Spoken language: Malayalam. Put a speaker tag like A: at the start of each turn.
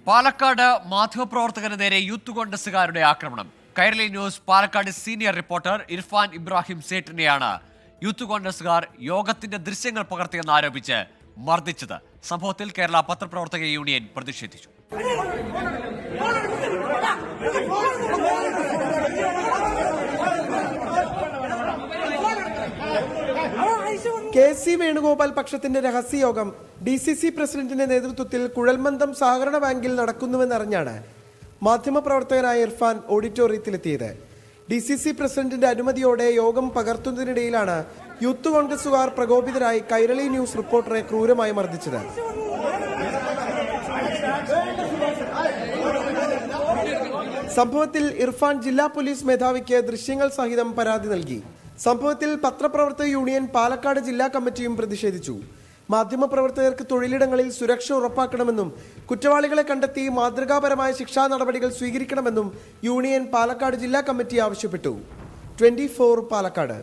A: പാലക്കാട് മാധ്യമപ്രവർത്തകന് നേരെ യൂത്ത് കോൺഗ്രസുകാരുടെ ആക്രമണം. Kairali news Palakkad senior reporter Irfan Ibrahim സേട്ടിനെയാണ് യൂത്ത് കോൺഗ്രസുകാർ യോഗത്തിന്റെ ദൃശ്യങ്ങൾ പകർത്തിയെന്ന് ആരോപിച്ച് മർദ്ദിച്ചത്. സംഭവത്തിൽ കേരള പത്രപ്രവർത്തക യൂണിയൻ പ്രതിഷേധിച്ചു.
B: കെ.സി. വേണുഗോപാൽ പക്ഷത്തിന്റെ രഹസ്യയോഗം DCC പ്രസിഡന്റിന്റെ നേതൃത്വത്തിൽ കുഴൽമന്ദം സഹകരണ ബാങ്കിൽ നടക്കുന്നുവെന്നറിഞ്ഞാണ് മാധ്യമപ്രവർത്തകനായ ഇർഫാൻ ഓഡിറ്റോറിയത്തിലെത്തിയത്. DCC പ്രസിഡന്റിന്റെ അനുമതിയോടെ യോഗം പകർത്തുന്നതിനിടയിലാണ് യൂത്ത് കോൺഗ്രസുകാർ പ്രകോപിതരായി കൈരളി ന്യൂസ് റിപ്പോർട്ടറെ ക്രൂരമായി മർദ്ദിച്ചത്. സംഭവത്തിൽ ഇർഫാൻ ജില്ലാ പോലീസ് മേധാവിക്ക് ദൃശ്യങ്ങൾ സഹിതം പരാതി നൽകി. സംഭവത്തിൽ പത്രപ്രവർത്തക യൂണിയൻ പാലക്കാട് ജില്ലാ കമ്മിറ്റിയും പ്രതിഷേധിച്ചു. മാധ്യമപ്രവർത്തകർക്ക് തൊഴിലിടങ്ങളിൽ സുരക്ഷ ഉറപ്പാക്കണമെന്നും കുറ്റവാളികളെ കണ്ടെത്തി മാതൃകാപരമായ ശിക്ഷാ നടപടികൾ സ്വീകരിക്കണമെന്നും യൂണിയൻ പാലക്കാട് ജില്ലാ കമ്മിറ്റി ആവശ്യപ്പെട്ടു. 24 പാലക്കാട്.